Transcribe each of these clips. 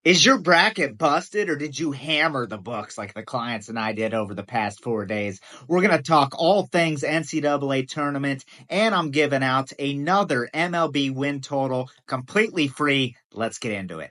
Is your bracket busted or did you hammer the books like the clients and I did over the past 4 days? We're going to talk all things NCAA tournament, and I'm giving out another MLB win total completely free. Let's get into it.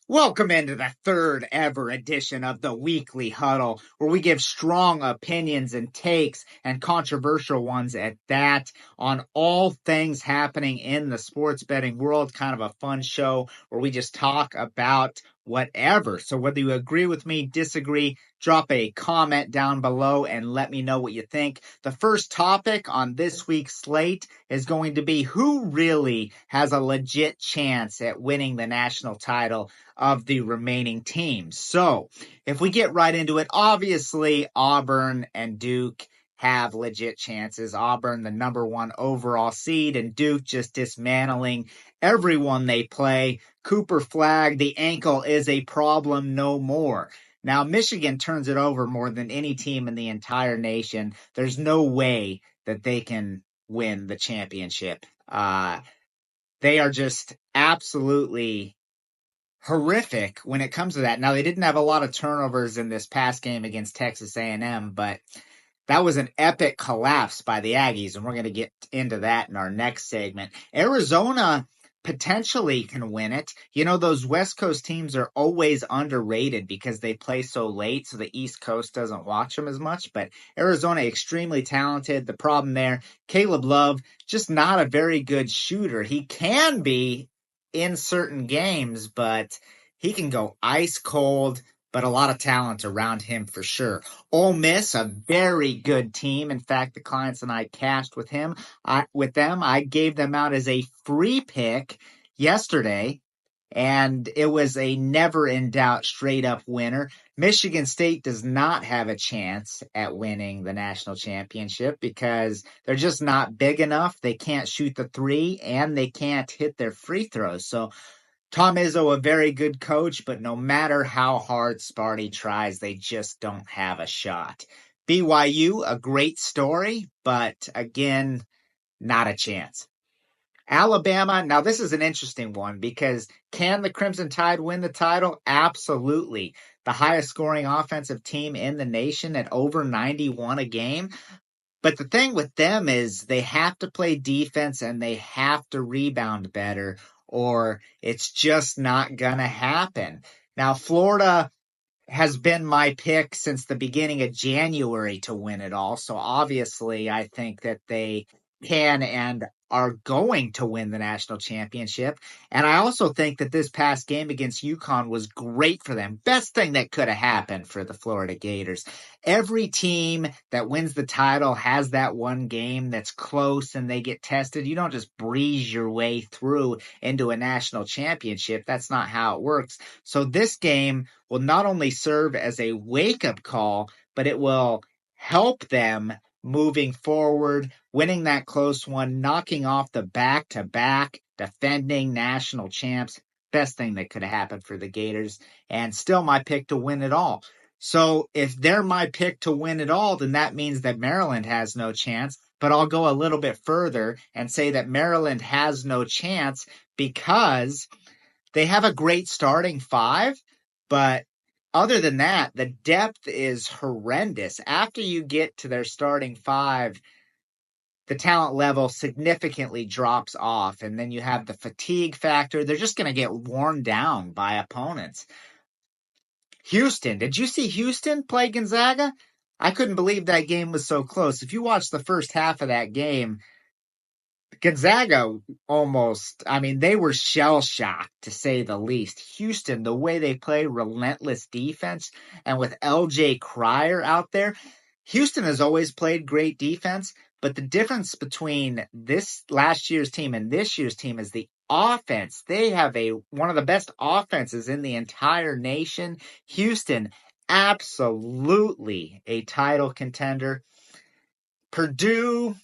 Welcome into the third ever edition of the Weekly Huddle, where we give strong opinions and takes, and controversial ones at that, on all things happening in the sports betting world. Kind of a fun show where we just talk about whatever. So whether you agree with me, disagree, drop a comment down below and let me know what you think. The first topic on this week's slate is going to be who really has a legit chance at winning the national title of the remaining teams. So if we get right into it, obviously Auburn and Duke have legit chances. Auburn, the number one overall seed, and Duke just dismantling everyone they play. Cooper Flag, the ankle is a problem no more. Now, Michigan turns it over more than any team in the entire nation. There's no way that they can win the championship. They are just absolutely horrific when it comes to that. Now, they didn't have a lot of turnovers in this past game against Texas A&M, but that was an epic collapse by the Aggies, and we're going to get into that in our next segment. Arizona potentially can win it. You know, those West Coast teams are always underrated because they play so late, so the East Coast doesn't watch them as much. But Arizona, extremely talented. The problem there, Caleb Love, just not a very good shooter. He can be in certain games, but he can go ice cold, but a lot of talent around him for sure. Ole Miss, a very good team. In fact, the clients and I cashed with them. I gave them out as a free pick yesterday, and it was a never in doubt straight up winner. Michigan State does not have a chance at winning the national championship because they're just not big enough. They can't shoot the three and they can't hit their free throws. So Tom Izzo, a very good coach, but no matter how hard Sparty tries, they just don't have a shot. BYU, a great story, but again, not a chance. Alabama, now this is an interesting one because can the Crimson Tide win the title? Absolutely. The highest scoring offensive team in the nation at over 91 a game. But the thing with them is they have to play defense and they have to rebound better, or it's just not going to happen. Now, Florida has been my pick since the beginning of January to win it all. So obviously, I think that they can and are going to win the national championship. And I also think that this past game against UConn was great for them. Best thing that could have happened for the Florida Gators. Every team that wins the title has that one game that's close and they get tested. You don't just breeze your way through into a national championship. That's not how it works. So this game will not only serve as a wake-up call, but it will help them moving forward, winning that close one, knocking off the back-to-back defending national champs. Best thing that could have happened for the Gators, and still my pick to win it all. So if they're my pick to win it all, then that means that Maryland has no chance. But I'll go a little bit further and say that Maryland has no chance because they have a great starting five, but other than that, the depth is horrendous. After you get to their starting five, the talent level significantly drops off, and then you have the fatigue factor. They're just going to get worn down by opponents. Houston, did you see Houston play Gonzaga? I couldn't believe that game was so close. If you watch the first half of that game, Gonzaga they were shell-shocked, to say the least. Houston, the way they play relentless defense, and with LJ Cryer out there, Houston has always played great defense, but the difference between this last year's team and this year's team is the offense. They have one of the best offenses in the entire nation. Houston, absolutely a title contender. Purdue,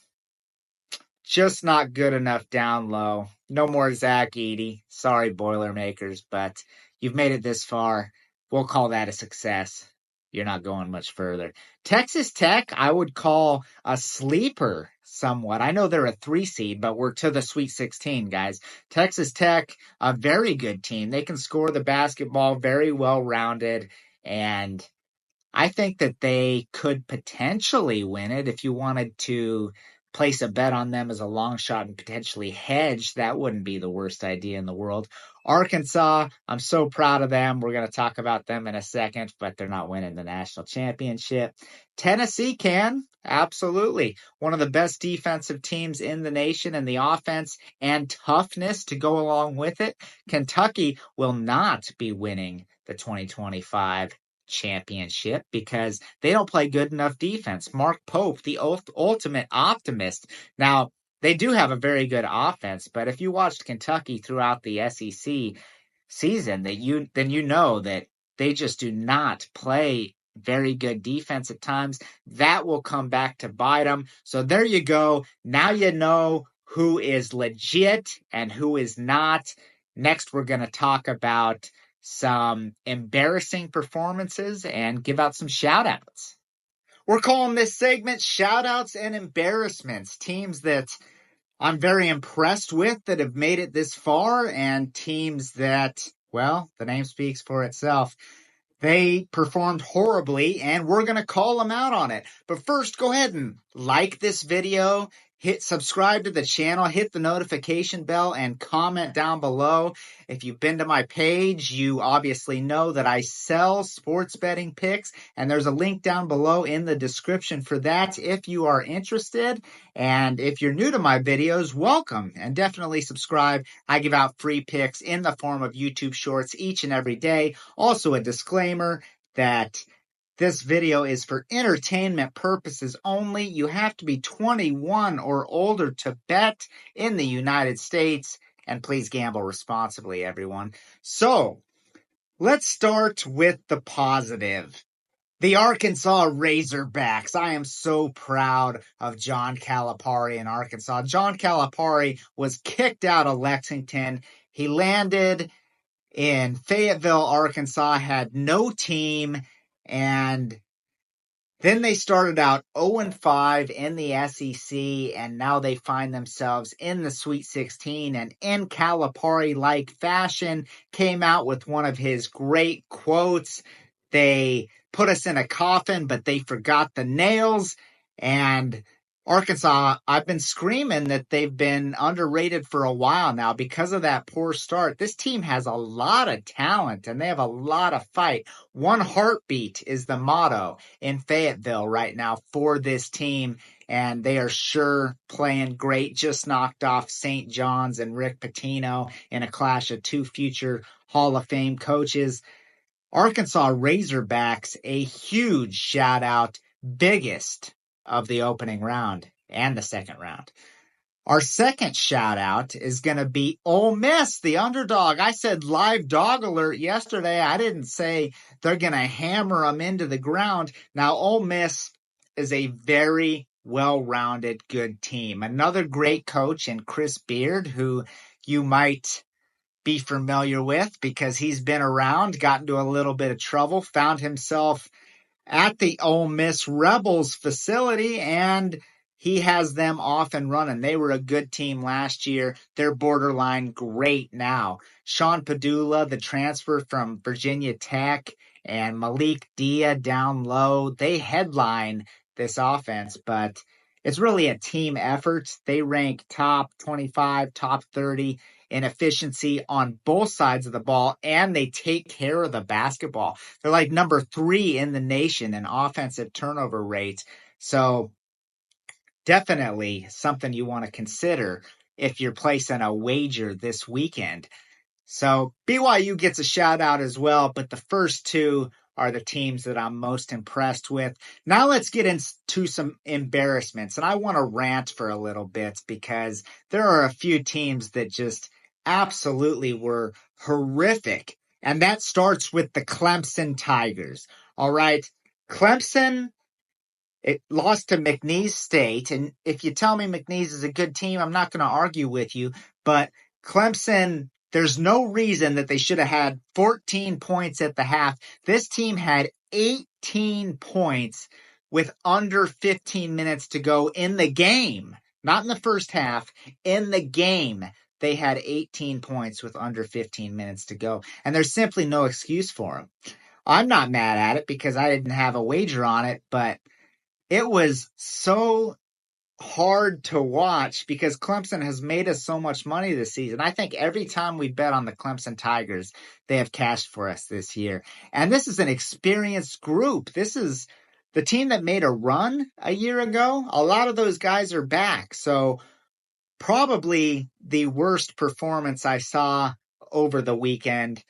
just not good enough down low. No more Zach Edey. Sorry, Boilermakers, but you've made it this far. We'll call that a success. you're not going much further. Texas Tech, I would call a sleeper somewhat. I know they're a 3 seed, but we're to the Sweet 16, guys. Texas Tech, a very good team. They can score the basketball, very well rounded, and I think that they could potentially win it. If you wanted to place a bet on them as a long shot and potentially hedge, that wouldn't be the worst idea in the world. Arkansas, I'm so proud of them. We're going to talk about them in a second, but they're not winning the national championship. Tennessee can, absolutely. One of the best defensive teams in the nation, and the offense and toughness to go along with it. Kentucky will not be winning the 2025 championship because they don't play good enough defense. Mark Pope, the ultimate optimist. Now, they do have a very good offense, but if you watched Kentucky throughout the SEC season, then you know that they just do not play very good defense at times. That will come back to bite them. So there you go. Now you know who is legit and who is not. Next, we're going to talk about some embarrassing performances and give out some shout outs. We're calling this segment Shoutouts and Embarrassments. Teams that I'm very impressed with that have made it this far, and teams that, well, the name speaks for itself. They performed horribly, and we're going to call them out on it. But first, go ahead and like this video, hit subscribe to the channel, hit the notification bell, and comment down below. If you've been to my page, you obviously know that I sell sports betting picks, and there's a link down below in the description for that if you are interested. And if you're new to my videos, welcome, and definitely subscribe. I give out free picks in the form of YouTube shorts each and every day. Also, a disclaimer that this video is for entertainment purposes only. You have to be 21 or older to bet in the United States. And please gamble responsibly, everyone. So, let's start with the positive. The Arkansas Razorbacks. I am so proud of John Calipari in Arkansas. John Calipari was kicked out of Lexington. He landed in Fayetteville, Arkansas, had no team, and then they started out 0-5 in the SEC, and now they find themselves in the Sweet 16, and in Calipari-like fashion, came out with one of his great quotes. They put us in a coffin, but they forgot the nails, and Arkansas, I've been screaming that they've been underrated for a while now because of that poor start. This team has a lot of talent, and they have a lot of fight. One heartbeat is the motto in Fayetteville right now for this team, and they are sure playing great. Just knocked off St. John's and Rick Pitino in a clash of two future Hall of Fame coaches. Arkansas Razorbacks, a huge shout out, biggest of the opening round and the second round. Our second shout out is going to be Ole Miss, the underdog. I said live dog alert yesterday. I didn't say they're going to hammer them into the ground. Now, Ole Miss is a very well-rounded, good team. Another great coach in Chris Beard, who you might be familiar with because he's been around, got into a little bit of trouble, found himself at the Ole Miss Rebels facility, and he has them off and running. They were a good team last year. They're borderline great now. Sean Padula, the transfer from Virginia Tech, and Malik Dia down low, they headline this offense, but it's really a team effort. They rank top 25, top 30 in efficiency on both sides of the ball, and they take care of the basketball. They're like number 3 in the nation in offensive turnover rate. So definitely something you want to consider if you're placing a wager this weekend. So BYU gets a shout out as well, but the first two are the teams that I'm most impressed with. Now let's get into some embarrassments. And I want to rant for a little bit because there are a few teams that just absolutely were horrific. And that starts with the Clemson Tigers. All right. Clemson, it lost to McNeese State. And if you tell me McNeese is a good team, I'm not going to argue with you. But Clemson There's no reason that they should have had 14 points at the half. This team had 18 points with under 15 minutes to go in the game. Not in the first half, in the game. They had 18 points with under 15 minutes to go. And there's simply no excuse for them. I'm not mad at it because I didn't have a wager on it, but it was so hard to watch because Clemson has made us so much money this season. I think every time we bet on the Clemson Tigers, they have cashed for us this year. And this is an experienced group. This is the team that made a run a year ago. A lot of those guys are back. So probably the worst performance I saw over the weekend,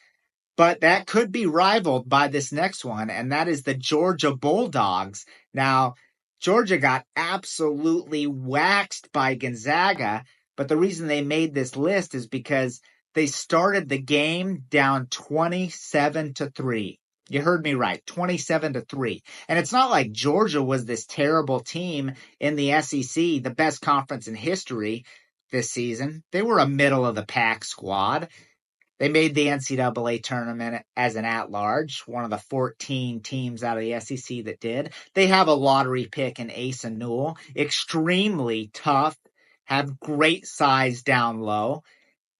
but that could be rivaled by this next one, and that is the Georgia Bulldogs. Now, Georgia got absolutely waxed by Gonzaga, but the reason they made this list is because they started the game down 27-3. You heard me right, 27-3. And it's not like Georgia was this terrible team in the SEC, the best conference in history this season. They were a middle-of-the-pack squad. They made the NCAA tournament as an at-large, one of the 14 teams out of the SEC that did. They have a lottery pick in Asa Newell, extremely tough, have great size down low.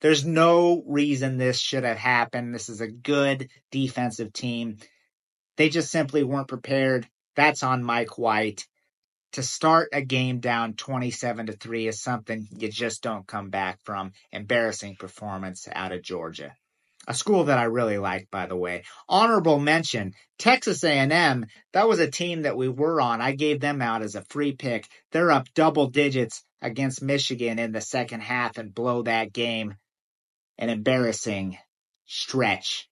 There's no reason this should have happened. This is a good defensive team. They just simply weren't prepared. That's on Mike White. To start a game down 27-3 is something you just don't come back from. Embarrassing performance out of Georgia. A school that I really like, by the way. Honorable mention, Texas A&M. That was a team that we were on. I gave them out as a free pick. They're up double digits against Michigan in the second half and blow that game. An embarrassing stretch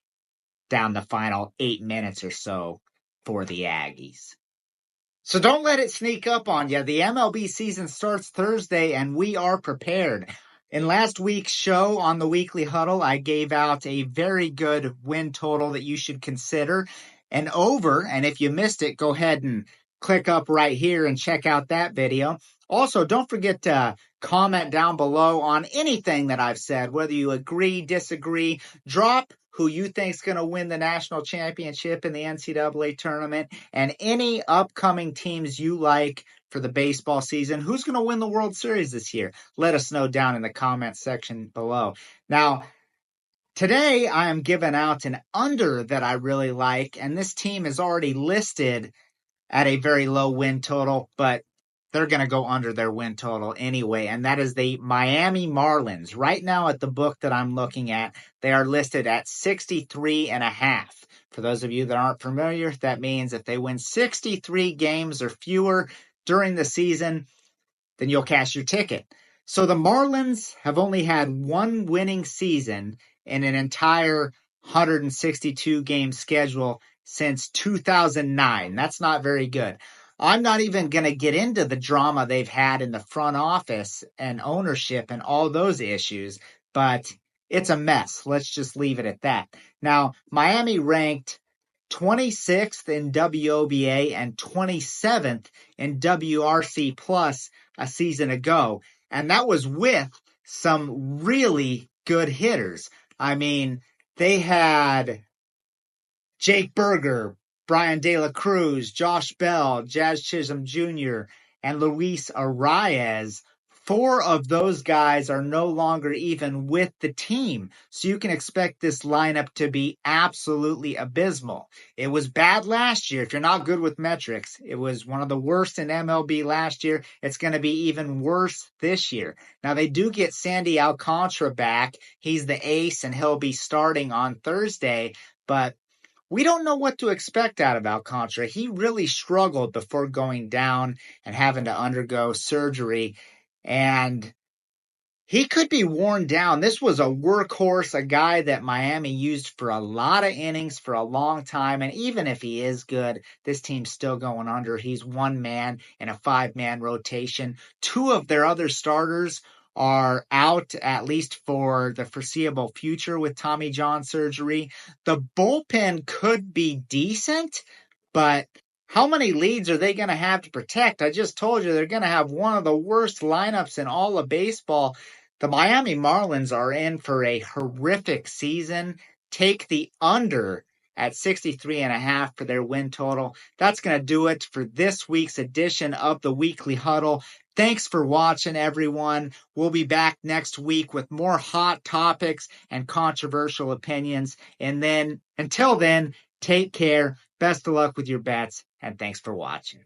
down the final 8 minutes or so for the Aggies. So don't let it sneak up on you. The MLB season starts Thursday, and we are prepared. In last week's show on the Weekly Huddle, I gave out a very good win total that you should consider. An over, and if you missed it, go ahead and click up right here and check out that video. Also, don't forget to comment down below on anything that I've said, whether you agree, disagree. Drop who you think is going to win the national championship in the NCAA tournament, and any upcoming teams you like for the baseball season. Who's going to win the World Series this year? Let us know down in the comment section below. Now, today I am giving out an under that I really like, and this team is already listed at a very low win total, but they're going to go under their win total anyway, and that is the Miami Marlins. Right now at the book that I'm looking at, they are listed at 63.5. For those of you that aren't familiar, that means if they win 63 games or fewer during the season, then you'll cash your ticket. So the Marlins have only had one winning season in an entire 162 game schedule since 2009. That's not very good. I'm not even going to get into the drama they've had in the front office and ownership and all those issues, but it's a mess. Let's just leave it at that. Now, Miami ranked 26th in WOBA and 27th in WRC Plus a season ago, and that was with some really good hitters. I mean, they had Jake Berger, Brian De La Cruz, Josh Bell, Jazz Chisholm Jr., and Luis Arias. 4 of those guys are no longer even with the team, so you can expect this lineup to be absolutely abysmal. It was bad last year. If you're not good with metrics, it was one of the worst in MLB last year. It's going to be even worse this year. Now, they do get Sandy Alcantara back. He's the ace, and he'll be starting on Thursday, but we don't know what to expect out of Alcantara. He really struggled before going down and having to undergo surgery, and he could be worn down. This was a workhorse, a guy that Miami used for a lot of innings for a long time, and even if he is good, this team's still going under. He's one man in a 5-man rotation. 2 of their other starters are out, at least for the foreseeable future, with Tommy John surgery. The bullpen could be decent, but how many leads are they going to have to protect? I just told you they're going to have one of the worst lineups in all of baseball. The Miami Marlins are in for a horrific season. Take the under at 63.5 for their win total. That's going to do it for this week's edition of the Weekly Huddle. Thanks for watching, everyone. We'll be back next week with more hot topics and controversial opinions. And then, until then, take care. Best of luck with your bets, and thanks for watching.